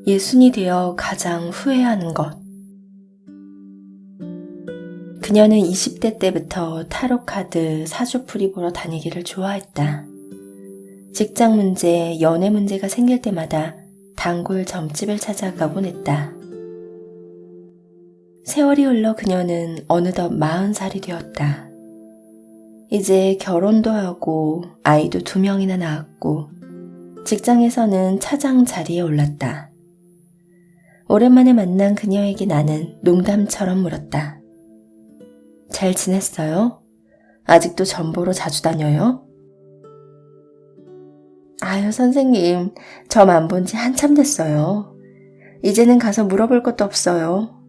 예순이 되어 가장 후회하는 것. 그녀는 20대 때부터 타로카드, 사주풀이 보러 다니기를 좋아했다. 직장 문제, 연애 문제가 생길 때마다 단골 점집을 찾아가곤 했다. 세월이 흘러 그녀는 어느덧 40살이 되었다. 이제 결혼도 하고 아이도 2명이나 낳았고 직장에서는 차장 자리에 올랐다. 오랜만에 만난 그녀에게 나는 농담처럼 물었다. 잘 지냈어요? 아직도 점 보러 자주 다녀요? 아유, 선생님, 점 안 본 지 한참 됐어요. 이제는 가서 물어볼 것도 없어요.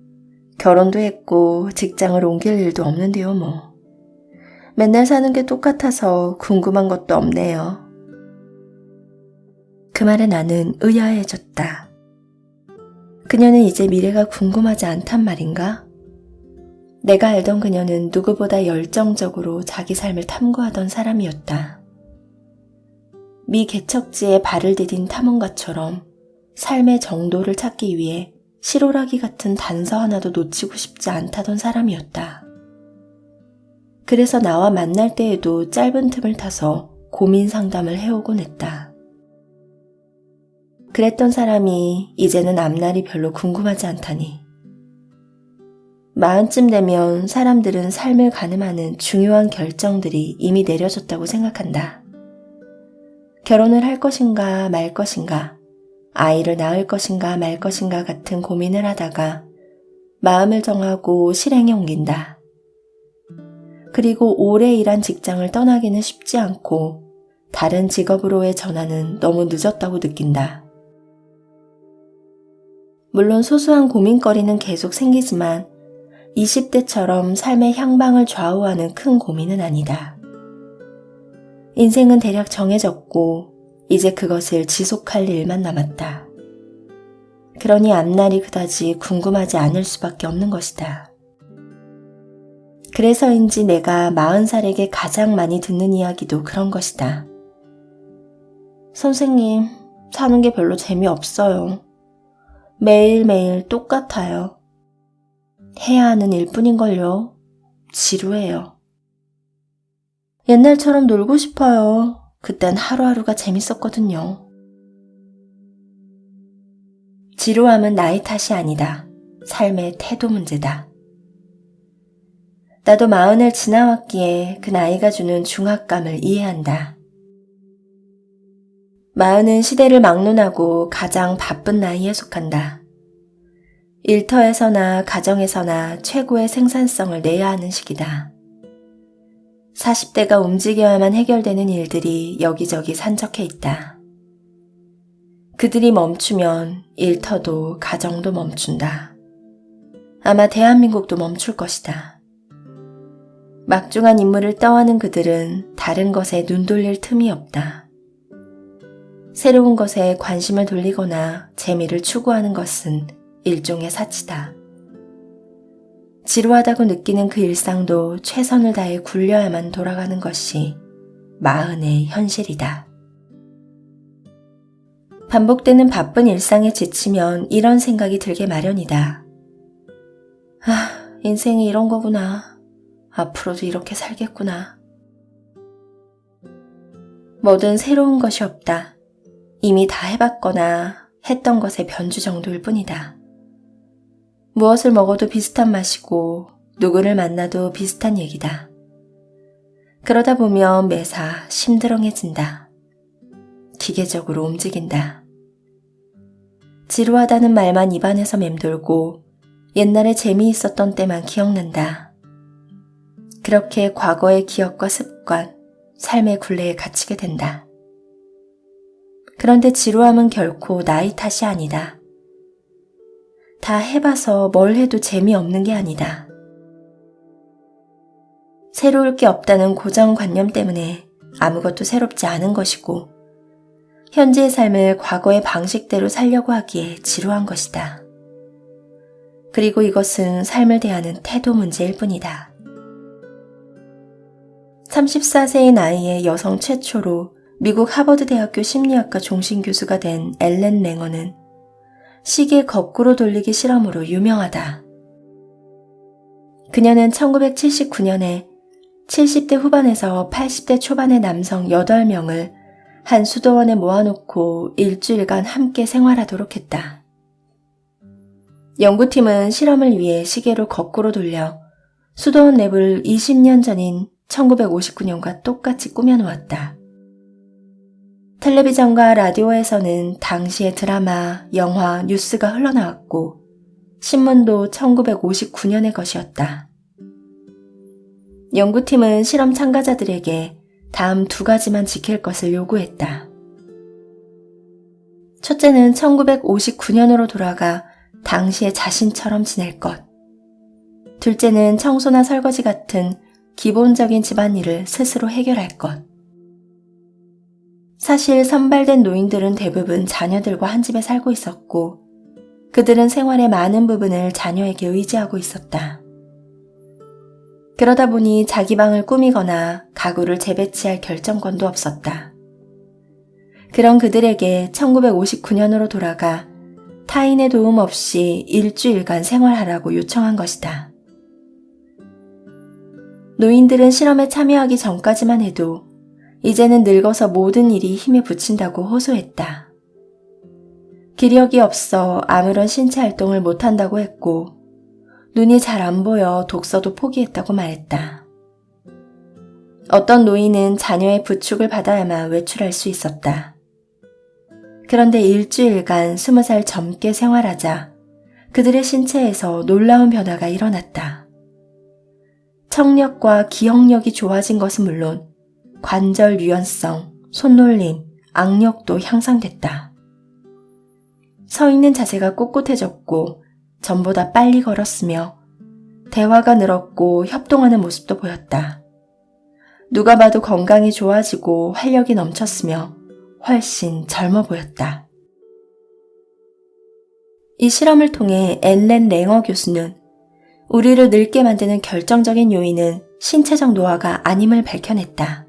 결혼도 했고 직장을 옮길 일도 없는데요, 뭐. 맨날 사는 게 똑같아서 궁금한 것도 없네요. 그 말에 나는 의아해졌다. 그녀는 이제 미래가 궁금하지 않단 말인가? 내가 알던 그녀는 누구보다 열정적으로 자기 삶을 탐구하던 사람이었다. 미 개척지에 발을 디딘 탐험가처럼 삶의 정도를 찾기 위해 실오라기 같은 단서 하나도 놓치고 싶지 않다던 사람이었다. 그래서 나와 만날 때에도 짧은 틈을 타서 고민 상담을 해오곤 했다. 그랬던 사람이 이제는 앞날이 별로 궁금하지 않다니. 40쯤 되면 사람들은 삶을 가늠하는 중요한 결정들이 이미 내려졌다고 생각한다. 결혼을 할 것인가 말 것인가, 아이를 낳을 것인가 말 것인가 같은 고민을 하다가 마음을 정하고 실행에 옮긴다. 그리고 오래 일한 직장을 떠나기는 쉽지 않고 다른 직업으로의 전환은 너무 늦었다고 느낀다. 물론 소소한 고민거리는 계속 생기지만 20대처럼 삶의 향방을 좌우하는 큰 고민은 아니다. 인생은 대략 정해졌고 이제 그것을 지속할 일만 남았다. 그러니 앞날이 그다지 궁금하지 않을 수밖에 없는 것이다. 그래서인지 내가 40살에게 가장 많이 듣는 이야기도 그런 것이다. 선생님, 사는 게 별로 재미없어요. 매일매일 똑같아요. 해야 하는 일뿐인걸요. 지루해요. 옛날처럼 놀고 싶어요. 그땐 하루하루가 재밌었거든요. 지루함은 나이 탓이 아니다. 삶의 태도 문제다. 나도 40을 지나왔기에 그 나이가 주는 중압감을 이해한다. 40은 시대를 막론하고 가장 바쁜 나이에 속한다. 일터에서나 가정에서나 최고의 생산성을 내야 하는 시기다. 40대가 움직여야만 해결되는 일들이 여기저기 산적해 있다. 그들이 멈추면 일터도 가정도 멈춘다. 아마 대한민국도 멈출 것이다. 막중한 임무를 떠하는 그들은 다른 것에 눈 돌릴 틈이 없다. 새로운 것에 관심을 돌리거나 재미를 추구하는 것은 일종의 사치다. 지루하다고 느끼는 그 일상도 최선을 다해 굴려야만 돌아가는 것이 40의 현실이다. 반복되는 바쁜 일상에 지치면 이런 생각이 들게 마련이다. 인생이 이런 거구나. 앞으로도 이렇게 살겠구나. 뭐든 새로운 것이 없다. 이미 다 해봤거나 했던 것의 변주 정도일 뿐이다. 무엇을 먹어도 비슷한 맛이고 누구를 만나도 비슷한 얘기다. 그러다 보면 매사 심드렁해진다. 기계적으로 움직인다. 지루하다는 말만 입안에서 맴돌고 옛날에 재미있었던 때만 기억난다. 그렇게 과거의 기억과 습관, 삶의 굴레에 갇히게 된다. 그런데 지루함은 결코 나이 탓이 아니다. 다 해봐서 뭘 해도 재미없는 게 아니다. 새로울 게 없다는 고정관념 때문에 아무것도 새롭지 않은 것이고 현재의 삶을 과거의 방식대로 살려고 하기에 지루한 것이다. 그리고 이것은 삶을 대하는 태도 문제일 뿐이다. 34세의 나이에 여성 최초로 미국 하버드 대학교 심리학과 종신 교수가 된 앨런 랭어는 시계 거꾸로 돌리기 실험으로 유명하다. 그녀는 1979년에 70대 후반에서 80대 초반의 남성 8명을 한 수도원에 모아놓고 일주일간 함께 생활하도록 했다. 연구팀은 실험을 위해 시계로 거꾸로 돌려 수도원 랩을 20년 전인 1959년과 똑같이 꾸며놓았다. 텔레비전과 라디오에서는 당시의 드라마, 영화, 뉴스가 흘러나왔고 신문도 1959년의 것이었다. 연구팀은 실험 참가자들에게 다음 2가지만 지킬 것을 요구했다. 첫째는 1959년으로 돌아가 당시의 자신처럼 지낼 것. 둘째는 청소나 설거지 같은 기본적인 집안일을 스스로 해결할 것. 사실 선발된 노인들은 대부분 자녀들과 한 집에 살고 있었고 그들은 생활의 많은 부분을 자녀에게 의지하고 있었다. 그러다 보니 자기 방을 꾸미거나 가구를 재배치할 결정권도 없었다. 그런 그들에게 1959년으로 돌아가 타인의 도움 없이 일주일간 생활하라고 요청한 것이다. 노인들은 실험에 참여하기 전까지만 해도 이제는 늙어서 모든 일이 힘에 부친다고 호소했다. 기력이 없어 아무런 신체 활동을 못한다고 했고 눈이 잘 안 보여 독서도 포기했다고 말했다. 어떤 노인은 자녀의 부축을 받아야만 외출할 수 있었다. 그런데 일주일간 20살 젊게 생활하자 그들의 신체에서 놀라운 변화가 일어났다. 청력과 기억력이 좋아진 것은 물론 관절 유연성, 손놀림, 악력도 향상됐다. 서 있는 자세가 꼿꼿해졌고 전보다 빨리 걸었으며 대화가 늘었고 협동하는 모습도 보였다. 누가 봐도 건강이 좋아지고 활력이 넘쳤으며 훨씬 젊어 보였다. 이 실험을 통해 앨런 랭어 교수는 우리를 늙게 만드는 결정적인 요인은 신체적 노화가 아님을 밝혀냈다.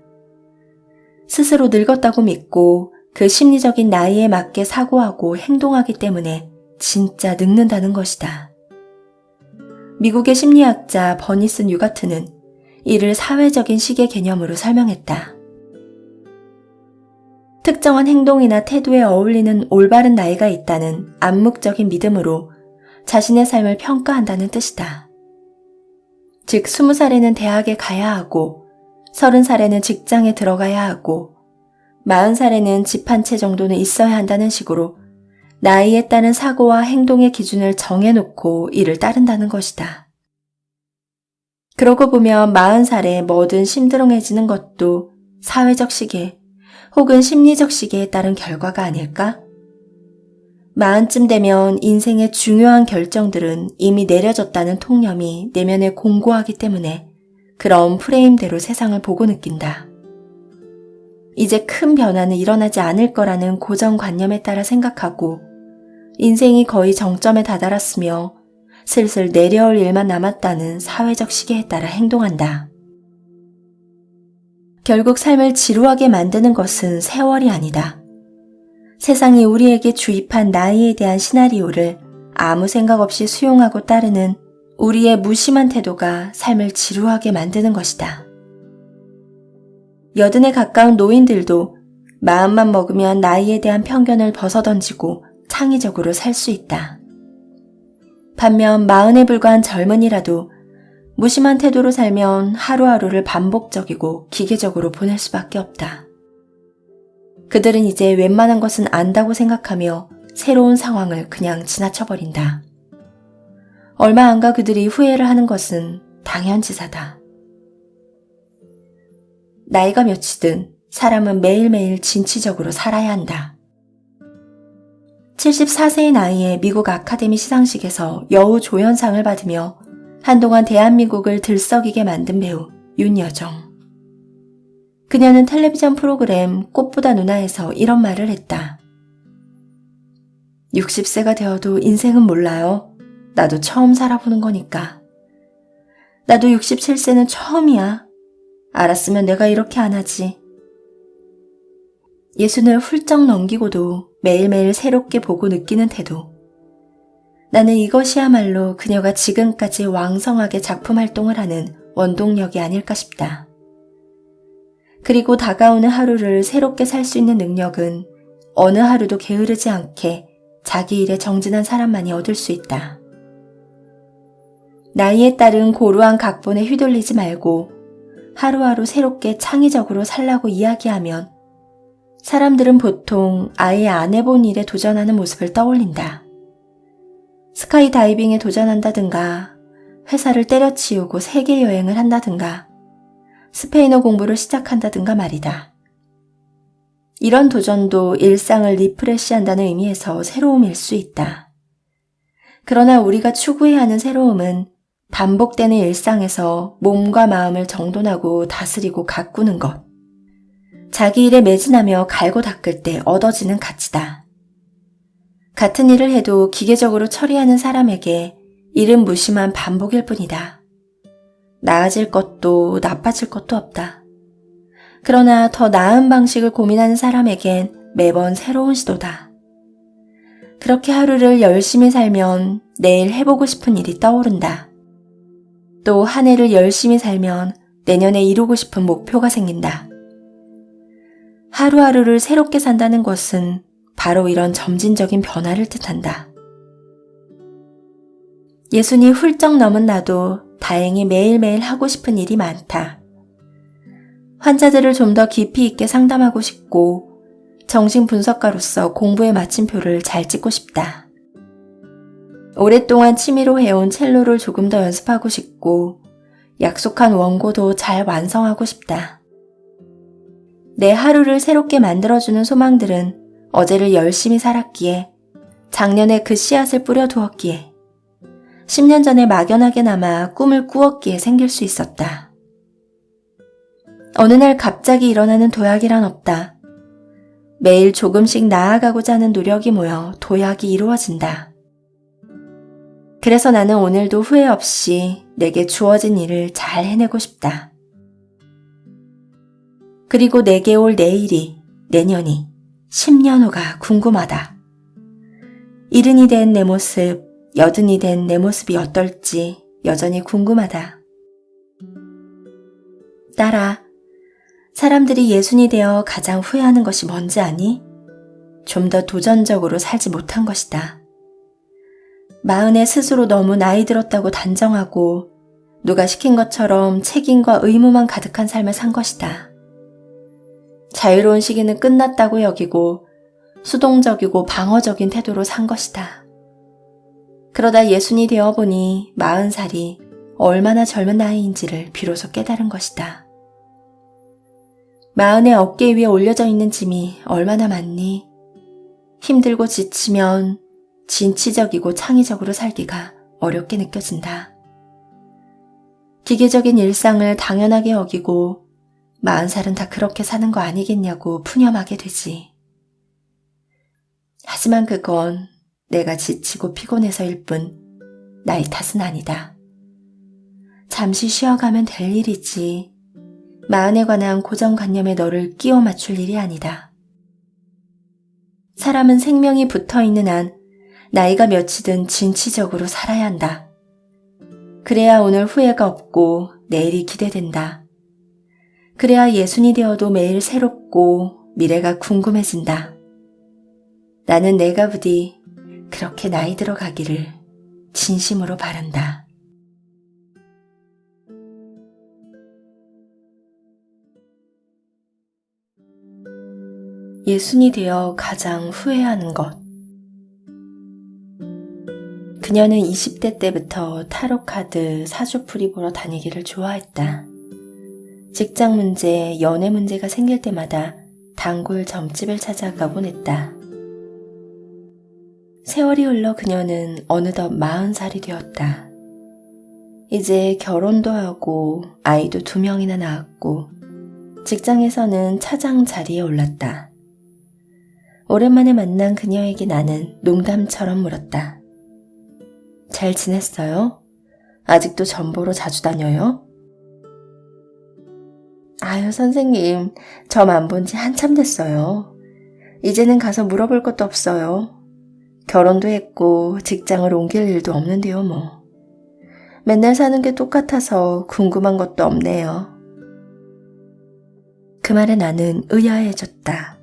스스로 늙었다고 믿고 그 심리적인 나이에 맞게 사고하고 행동하기 때문에 진짜 늙는다는 것이다. 미국의 심리학자 버니스 뉴가트는 이를 사회적인 시계 개념으로 설명했다. 특정한 행동이나 태도에 어울리는 올바른 나이가 있다는 암묵적인 믿음으로 자신의 삶을 평가한다는 뜻이다. 즉 20살에는 대학에 가야 하고 30살에는 직장에 들어가야 하고 40살에는 집 한 채 정도는 있어야 한다는 식으로 나이에 따른 사고와 행동의 기준을 정해놓고 이를 따른다는 것이다. 그러고 보면 40살에 뭐든 심드렁해지는 것도 사회적 시계 혹은 심리적 시계에 따른 결과가 아닐까? 40쯤 되면 인생의 중요한 결정들은 이미 내려졌다는 통념이 내면에 공고하기 때문에 그런 프레임대로 세상을 보고 느낀다. 이제 큰 변화는 일어나지 않을 거라는 고정관념에 따라 생각하고 인생이 거의 정점에 다다랐으며 슬슬 내려올 일만 남았다는 사회적 시계에 따라 행동한다. 결국 삶을 지루하게 만드는 것은 세월이 아니다. 세상이 우리에게 주입한 나이에 대한 시나리오를 아무 생각 없이 수용하고 따르는 우리의 무심한 태도가 삶을 지루하게 만드는 것이다. 80에 가까운 노인들도 마음만 먹으면 나이에 대한 편견을 벗어던지고 창의적으로 살 수 있다. 반면 40에 불과한 젊은이라도 무심한 태도로 살면 하루하루를 반복적이고 기계적으로 보낼 수밖에 없다. 그들은 이제 웬만한 것은 안다고 생각하며 새로운 상황을 그냥 지나쳐버린다. 얼마 안 가 그들이 후회를 하는 것은 당연지사다. 나이가 몇이든 사람은 매일매일 진취적으로 살아야 한다. 74세의 나이에 미국 아카데미 시상식에서 여우 조연상을 받으며 한동안 대한민국을 들썩이게 만든 배우 윤여정. 그녀는 텔레비전 프로그램 꽃보다 누나에서 이런 말을 했다. 60세가 되어도 인생은 몰라요. 나도 처음 살아보는 거니까. 나도 67세는 처음이야. 알았으면 내가 이렇게 안 하지. 60을 훌쩍 넘기고도 매일매일 새롭게 보고 느끼는 태도. 나는 이것이야말로 그녀가 지금까지 왕성하게 작품 활동을 하는 원동력이 아닐까 싶다. 그리고 다가오는 하루를 새롭게 살 수 있는 능력은 어느 하루도 게으르지 않게 자기 일에 정진한 사람만이 얻을 수 있다. 나이에 따른 고루한 각본에 휘둘리지 말고 하루하루 새롭게 창의적으로 살라고 이야기하면 사람들은 보통 아예 안 해본 일에 도전하는 모습을 떠올린다. 스카이다이빙에 도전한다든가, 회사를 때려치우고 세계 여행을 한다든가, 스페인어 공부를 시작한다든가 말이다. 이런 도전도 일상을 리프레시한다는 의미에서 새로움일 수 있다. 그러나 우리가 추구해야 하는 새로움은 반복되는 일상에서 몸과 마음을 정돈하고 다스리고 가꾸는 것. 자기 일에 매진하며 갈고 닦을 때 얻어지는 가치다. 같은 일을 해도 기계적으로 처리하는 사람에게 일은 무심한 반복일 뿐이다. 나아질 것도 나빠질 것도 없다. 그러나 더 나은 방식을 고민하는 사람에겐 매번 새로운 시도다. 그렇게 하루를 열심히 살면 내일 해보고 싶은 일이 떠오른다. 또 한 해를 열심히 살면 내년에 이루고 싶은 목표가 생긴다. 하루하루를 새롭게 산다는 것은 바로 이런 점진적인 변화를 뜻한다. 60이 훌쩍 넘은 나도 다행히 매일매일 하고 싶은 일이 많다. 환자들을 좀 더 깊이 있게 상담하고 싶고 정신분석가로서 공부의 마침표를 잘 찍고 싶다. 오랫동안 취미로 해온 첼로를 조금 더 연습하고 싶고 약속한 원고도 잘 완성하고 싶다. 내 하루를 새롭게 만들어주는 소망들은 어제를 열심히 살았기에, 작년에 그 씨앗을 뿌려두었기에, 10년 전에 막연하게나마 꿈을 꾸었기에 생길 수 있었다. 어느 날 갑자기 일어나는 도약이란 없다. 매일 조금씩 나아가고자 하는 노력이 모여 도약이 이루어진다. 그래서 나는 오늘도 후회 없이 내게 주어진 일을 잘 해내고 싶다. 그리고 내게 올 내일이, 내년이, 10년 후가 궁금하다. 70이 된 내 모습, 80이 된 내 모습이 어떨지 여전히 궁금하다. 딸아, 사람들이 60이 되어 가장 후회하는 것이 뭔지 아니? 좀 더 도전적으로 살지 못한 것이다. 40에 스스로 너무 나이 들었다고 단정하고 누가 시킨 것처럼 책임과 의무만 가득한 삶을 산 것이다. 자유로운 시기는 끝났다고 여기고 수동적이고 방어적인 태도로 산 것이다. 그러다 60이 되어보니 40살이 얼마나 젊은 나이인지를 비로소 깨달은 것이다. 40의 어깨 위에 올려져 있는 짐이 얼마나 많니? 힘들고 지치면 진취적이고 창의적으로 살기가 어렵게 느껴진다. 기계적인 일상을 당연하게 여기고 40살은 다 그렇게 사는 거 아니겠냐고 푸념하게 되지. 하지만 그건 내가 지치고 피곤해서일 뿐 나의 탓은 아니다. 잠시 쉬어가면 될 일이지 40에 관한 고정관념에 너를 끼워 맞출 일이 아니다. 사람은 생명이 붙어있는 한 나이가 몇이든 진취적으로 살아야 한다. 그래야 오늘 후회가 없고 내일이 기대된다. 그래야 60이 되어도 매일 새롭고 미래가 궁금해진다. 나는 내가 부디 그렇게 나이 들어가기를 진심으로 바란다. 예순이 되어 가장 후회하는 것. 그녀는 20대 때부터 타로카드, 사주풀이 보러 다니기를 좋아했다. 직장 문제, 연애 문제가 생길 때마다 단골 점집을 찾아가곤 했다. 세월이 흘러 그녀는 어느덧 40살이 되었다. 이제 결혼도 하고 아이도 2명이나 낳았고 직장에서는 차장 자리에 올랐다. 오랜만에 만난 그녀에게 나는 농담처럼 물었다. 잘 지냈어요? 아직도 점 보러 자주 다녀요? 아유, 선생님, 점 안 본 지 한참 됐어요. 이제는 가서 물어볼 것도 없어요. 결혼도 했고 직장을 옮길 일도 없는데요, 뭐. 맨날 사는 게 똑같아서 궁금한 것도 없네요. 그 말에 나는 의아해졌다.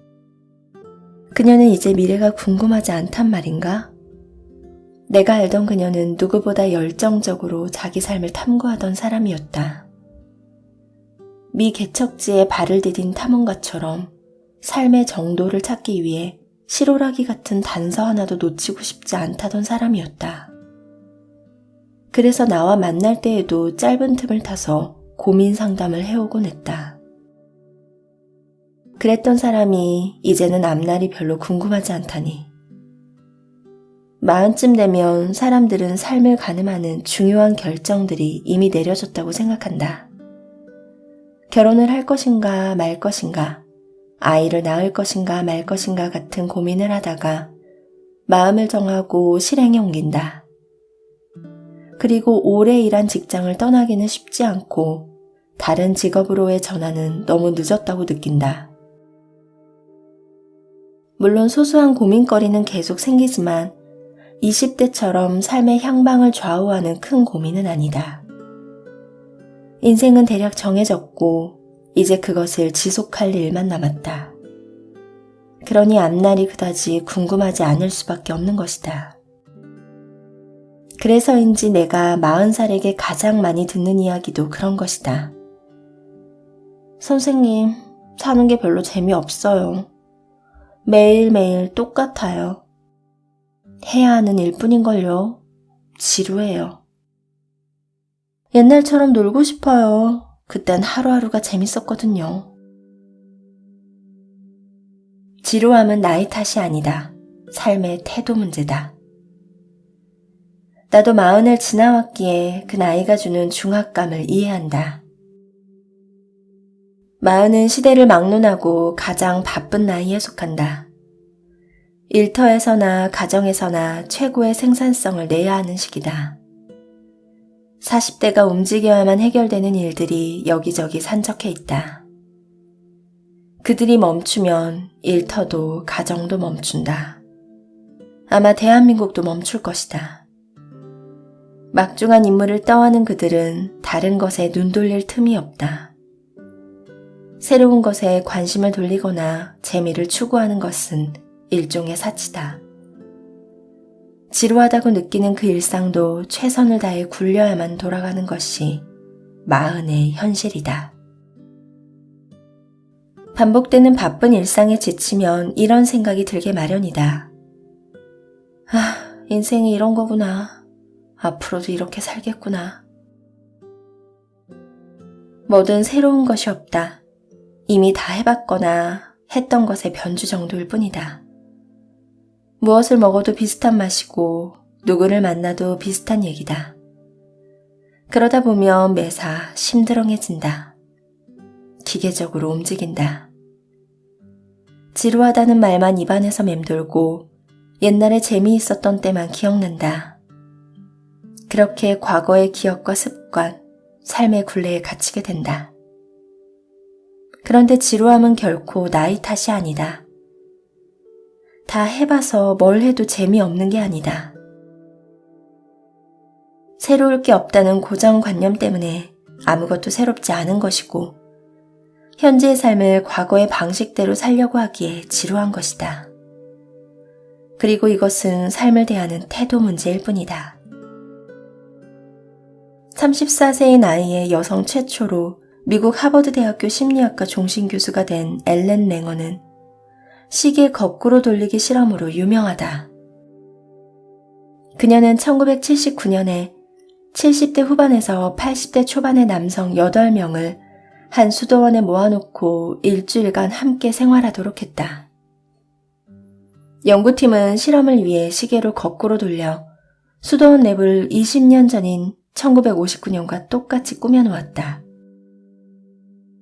그녀는 이제 미래가 궁금하지 않단 말인가? 내가 알던 그녀는 누구보다 열정적으로 자기 삶을 탐구하던 사람이었다. 미 개척지에 발을 디딘 탐험가처럼 삶의 정도를 찾기 위해 실오라기 같은 단서 하나도 놓치고 싶지 않다던 사람이었다. 그래서 나와 만날 때에도 짧은 틈을 타서 고민 상담을 해오곤 했다. 그랬던 사람이 이제는 앞날이 별로 궁금하지 않다니. 40쯤 되면 사람들은 삶을 가늠하는 중요한 결정들이 이미 내려졌다고 생각한다. 결혼을 할 것인가 말 것인가, 아이를 낳을 것인가 말 것인가 같은 고민을 하다가 마음을 정하고 실행에 옮긴다. 그리고 오래 일한 직장을 떠나기는 쉽지 않고 다른 직업으로의 전환은 너무 늦었다고 느낀다. 물론 소소한 고민거리는 계속 생기지만 20대처럼 삶의 향방을 좌우하는 큰 고민은 아니다. 인생은 대략 정해졌고 이제 그것을 지속할 일만 남았다. 그러니 앞날이 그다지 궁금하지 않을 수밖에 없는 것이다. 그래서인지 내가 40살에게 가장 많이 듣는 이야기도 그런 것이다. 선생님, 사는 게 별로 재미없어요. 매일매일 똑같아요. 해야 하는 일뿐인걸요. 지루해요. 옛날처럼 놀고 싶어요. 그땐 하루하루가 재밌었거든요. 지루함은 나이 탓이 아니다. 삶의 태도 문제다. 나도 40을 지나왔기에 그 나이가 주는 중압감을 이해한다. 40은 시대를 막론하고 가장 바쁜 나이에 속한다. 일터에서나 가정에서나 최고의 생산성을 내야 하는 시기다. 40대가 움직여야만 해결되는 일들이 여기저기 산적해 있다. 그들이 멈추면 일터도 가정도 멈춘다. 아마 대한민국도 멈출 것이다. 막중한 임무를 떠하는 그들은 다른 것에 눈 돌릴 틈이 없다. 새로운 것에 관심을 돌리거나 재미를 추구하는 것은 일종의 사치다. 지루하다고 느끼는 그 일상도 최선을 다해 굴려야만 돌아가는 것이 40의 현실이다. 반복되는 바쁜 일상에 지치면 이런 생각이 들게 마련이다. 인생이 이런 거구나. 앞으로도 이렇게 살겠구나. 뭐든 새로운 것이 없다. 이미 다 해봤거나 했던 것의 변주 정도일 뿐이다. 무엇을 먹어도 비슷한 맛이고 누구를 만나도 비슷한 얘기다. 그러다 보면 매사 심드렁해진다. 기계적으로 움직인다. 지루하다는 말만 입안에서 맴돌고 옛날에 재미있었던 때만 기억난다. 그렇게 과거의 기억과 습관, 삶의 굴레에 갇히게 된다. 그런데 지루함은 결코 나이 탓이 아니다. 다 해봐서 뭘 해도 재미없는 게 아니다. 새로울 게 없다는 고정관념 때문에 아무것도 새롭지 않은 것이고 현재의 삶을 과거의 방식대로 살려고 하기에 지루한 것이다. 그리고 이것은 삶을 대하는 태도 문제일 뿐이다. 34세의 나이에 여성 최초로 미국 하버드 대학교 심리학과 종신교수가 된 엘렌 랭어는 시계 거꾸로 돌리기 실험으로 유명하다. 그녀는 1979년에 70대 후반에서 80대 초반의 남성 8명을 한 수도원에 모아놓고 일주일간 함께 생활하도록 했다. 연구팀은 실험을 위해 시계를 거꾸로 돌려 수도원 랩을 20년 전인 1959년과 똑같이 꾸며놓았다.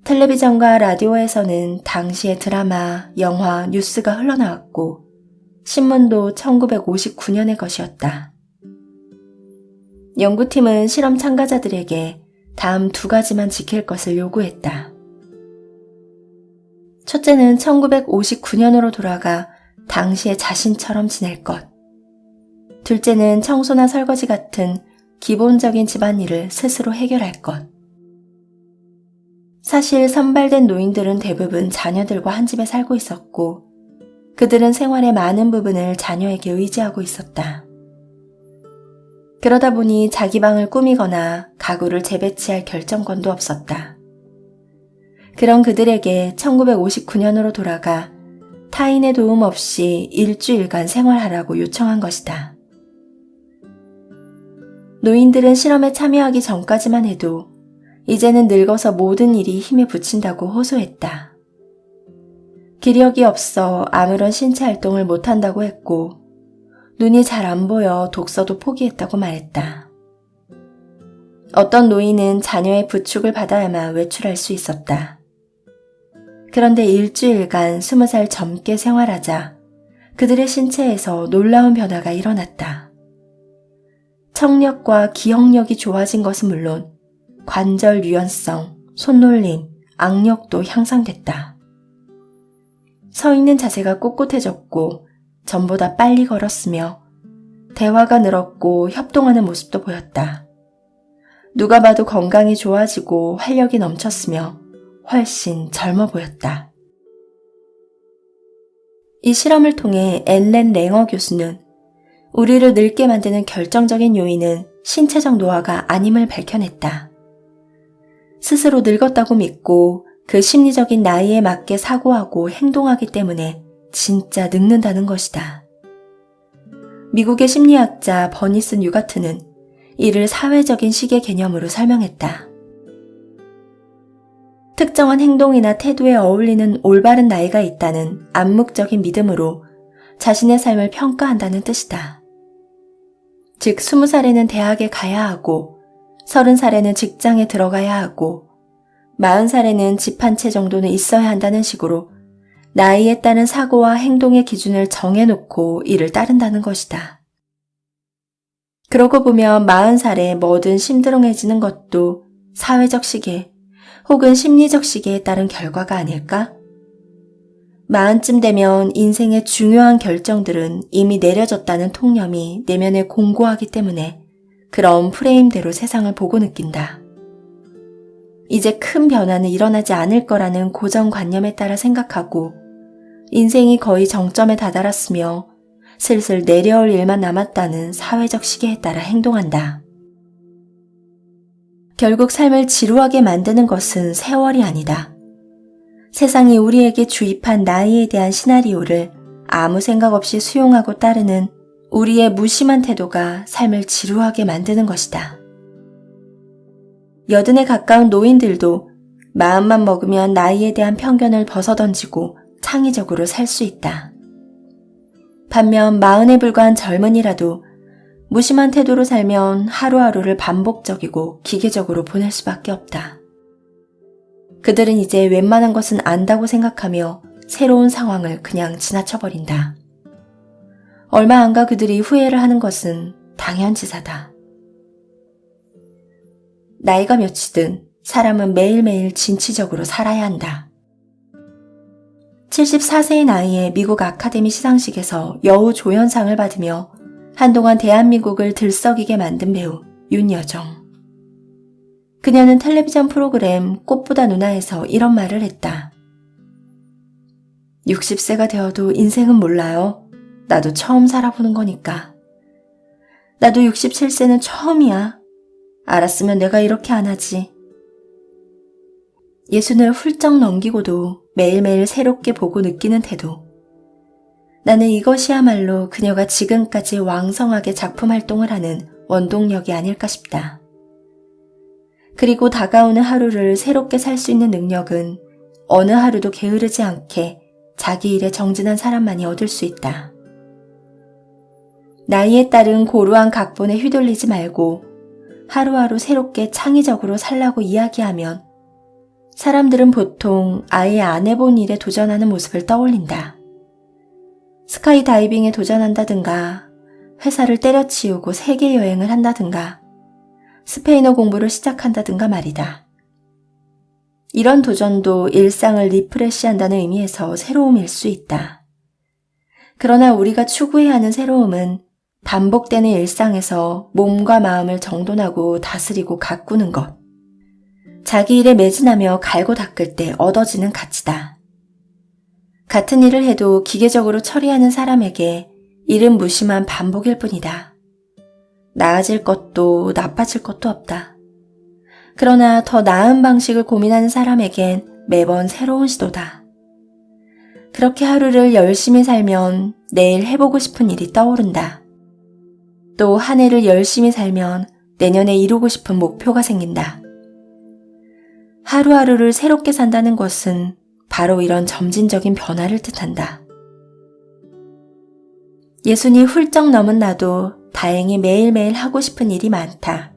텔레비전과 라디오에서는 당시의 드라마, 영화, 뉴스가 흘러나왔고 신문도 1959년의 것이었다. 연구팀은 실험 참가자들에게 다음 2가지만 지킬 것을 요구했다. 첫째는 1959년으로 돌아가 당시의 자신처럼 지낼 것. 둘째는 청소나 설거지 같은 기본적인 집안일을 스스로 해결할 것. 사실 선발된 노인들은 대부분 자녀들과 한 집에 살고 있었고 그들은 생활의 많은 부분을 자녀에게 의지하고 있었다. 그러다 보니 자기 방을 꾸미거나 가구를 재배치할 결정권도 없었다. 그런 그들에게 1959년으로 돌아가 타인의 도움 없이 일주일간 생활하라고 요청한 것이다. 노인들은 실험에 참여하기 전까지만 해도 이제는 늙어서 모든 일이 힘에 부친다고 호소했다. 기력이 없어 아무런 신체 활동을 못한다고 했고 눈이 잘 안 보여 독서도 포기했다고 말했다. 어떤 노인은 자녀의 부축을 받아야만 외출할 수 있었다. 그런데 일주일간 20살 젊게 생활하자 그들의 신체에서 놀라운 변화가 일어났다. 청력과 기억력이 좋아진 것은 물론 관절 유연성, 손놀림, 악력도 향상됐다. 서 있는 자세가 꼿꼿해졌고 전보다 빨리 걸었으며 대화가 늘었고 협동하는 모습도 보였다. 누가 봐도 건강이 좋아지고 활력이 넘쳤으며 훨씬 젊어 보였다. 이 실험을 통해 앨런 랭어 교수는 우리를 늙게 만드는 결정적인 요인은 신체적 노화가 아님을 밝혀냈다. 스스로 늙었다고 믿고 그 심리적인 나이에 맞게 사고하고 행동하기 때문에 진짜 늙는다는 것이다. 미국의 심리학자 버니스 뉴가트는 이를 사회적인 시계 개념으로 설명했다. 특정한 행동이나 태도에 어울리는 올바른 나이가 있다는 암묵적인 믿음으로 자신의 삶을 평가한다는 뜻이다. 즉 20살에는 대학에 가야 하고 30살에는 직장에 들어가야 하고 40살에는 집 한 채 정도는 있어야 한다는 식으로 나이에 따른 사고와 행동의 기준을 정해놓고 이를 따른다는 것이다. 그러고 보면 40살에 뭐든 심드렁해지는 것도 사회적 시계 혹은 심리적 시계에 따른 결과가 아닐까? 40쯤 되면 인생의 중요한 결정들은 이미 내려졌다는 통념이 내면에 공고하기 때문에 그런 프레임대로 세상을 보고 느낀다. 이제 큰 변화는 일어나지 않을 거라는 고정관념에 따라 생각하고 인생이 거의 정점에 다다랐으며 슬슬 내려올 일만 남았다는 사회적 시계에 따라 행동한다. 결국 삶을 지루하게 만드는 것은 세월이 아니다. 세상이 우리에게 주입한 나이에 대한 시나리오를 아무 생각 없이 수용하고 따르는 우리의 무심한 태도가 삶을 지루하게 만드는 것이다. 80에 가까운 노인들도 마음만 먹으면 나이에 대한 편견을 벗어던지고 창의적으로 살 수 있다. 반면 40에 불과한 젊은이라도 무심한 태도로 살면 하루하루를 반복적이고 기계적으로 보낼 수밖에 없다. 그들은 이제 웬만한 것은 안다고 생각하며 새로운 상황을 그냥 지나쳐버린다. 얼마 안 가 그들이 후회를 하는 것은 당연지사다. 나이가 몇이든 사람은 매일매일 진취적으로 살아야 한다. 74세의 나이에 미국 아카데미 시상식에서 여우 조연상을 받으며 한동안 대한민국을 들썩이게 만든 배우 윤여정. 그녀는 텔레비전 프로그램 꽃보다 누나에서 이런 말을 했다. 60세가 되어도 인생은 몰라요. 나도 처음 살아보는 거니까. 나도 67세는 처음이야. 알았으면 내가 이렇게 안 하지. 60을 훌쩍 넘기고도 매일매일 새롭게 보고 느끼는 태도. 나는 이것이야말로 그녀가 지금까지 왕성하게 작품 활동을 하는 원동력이 아닐까 싶다. 그리고 다가오는 하루를 새롭게 살 수 있는 능력은 어느 하루도 게으르지 않게 자기 일에 정진한 사람만이 얻을 수 있다. 나이에 따른 고루한 각본에 휘둘리지 말고 하루하루 새롭게 창의적으로 살라고 이야기하면 사람들은 보통 아예 안 해본 일에 도전하는 모습을 떠올린다. 스카이 다이빙에 도전한다든가 회사를 때려치우고 세계 여행을 한다든가 스페인어 공부를 시작한다든가 말이다. 이런 도전도 일상을 리프레시한다는 의미에서 새로움일 수 있다. 그러나 우리가 추구해야 하는 새로움은 반복되는 일상에서 몸과 마음을 정돈하고 다스리고 가꾸는 것. 자기 일에 매진하며 갈고 닦을 때 얻어지는 가치다. 같은 일을 해도 기계적으로 처리하는 사람에게 일은 무심한 반복일 뿐이다. 나아질 것도 나빠질 것도 없다. 그러나 더 나은 방식을 고민하는 사람에겐 매번 새로운 시도다. 그렇게 하루를 열심히 살면 내일 해보고 싶은 일이 떠오른다. 또 한 해를 열심히 살면 내년에 이루고 싶은 목표가 생긴다. 하루하루를 새롭게 산다는 것은 바로 이런 점진적인 변화를 뜻한다. 예순이 훌쩍 넘은 나도 다행히 매일매일 하고 싶은 일이 많다.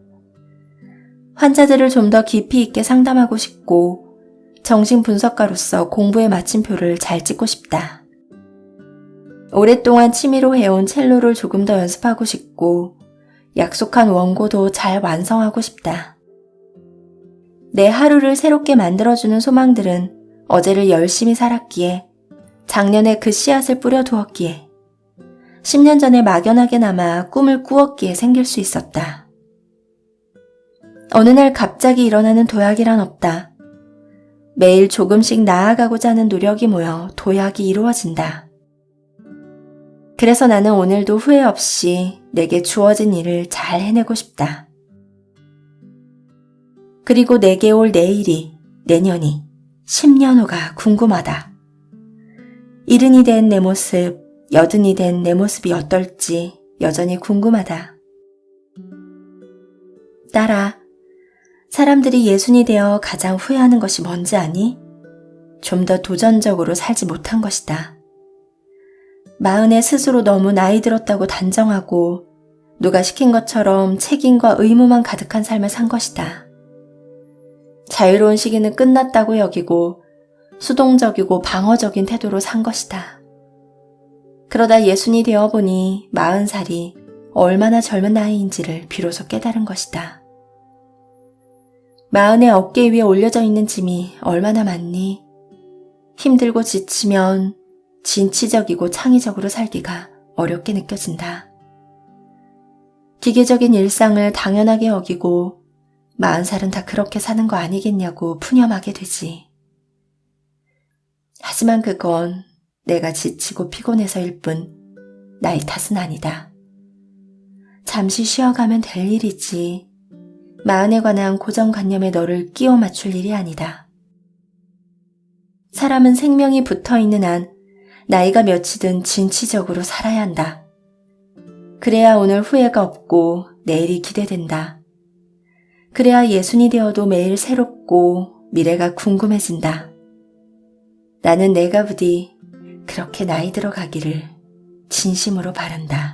환자들을 좀 더 깊이 있게 상담하고 싶고 정신분석가로서 공부의 마침표를 잘 찍고 싶다. 오랫동안 취미로 해온 첼로를 조금 더 연습하고 싶고 약속한 원고도 잘 완성하고 싶다. 내 하루를 새롭게 만들어주는 소망들은 어제를 열심히 살았기에, 작년에 그 씨앗을 뿌려두었기에, 10년 전에 막연하게나마 꿈을 꾸었기에 생길 수 있었다. 어느 날 갑자기 일어나는 도약이란 없다. 매일 조금씩 나아가고자 하는 노력이 모여 도약이 이루어진다. 그래서 나는 오늘도 후회 없이 내게 주어진 일을 잘 해내고 싶다. 그리고 내게 올 내일이, 내년이, 10년 후가 궁금하다. 70이 된 내 모습, 80이 된 내 모습이 어떨지 여전히 궁금하다. 딸아, 사람들이 60이 되어 가장 후회하는 것이 뭔지 아니? 좀 더 도전적으로 살지 못한 것이다. 40에 스스로 너무 나이 들었다고 단정하고 누가 시킨 것처럼 책임과 의무만 가득한 삶을 산 것이다. 자유로운 시기는 끝났다고 여기고 수동적이고 방어적인 태도로 산 것이다. 그러다 60이 되어보니 40살이 얼마나 젊은 나이인지를 비로소 깨달은 것이다. 40의 어깨 위에 올려져 있는 짐이 얼마나 많니? 힘들고 지치면 진취적이고 창의적으로 살기가 어렵게 느껴진다. 기계적인 일상을 당연하게 여기고 40살은 다 그렇게 사는 거 아니겠냐고 푸념하게 되지. 하지만 그건 내가 지치고 피곤해서일 뿐 나의 탓은 아니다. 잠시 쉬어가면 될 일이지 40에 관한 고정관념에 너를 끼워 맞출 일이 아니다. 사람은 생명이 붙어있는 한 나이가 몇이든 진취적으로 살아야 한다. 그래야 오늘 후회가 없고 내일이 기대된다. 그래야 60이 되어도 매일 새롭고 미래가 궁금해진다. 나는 내가 부디 그렇게 나이 들어가기를 진심으로 바란다.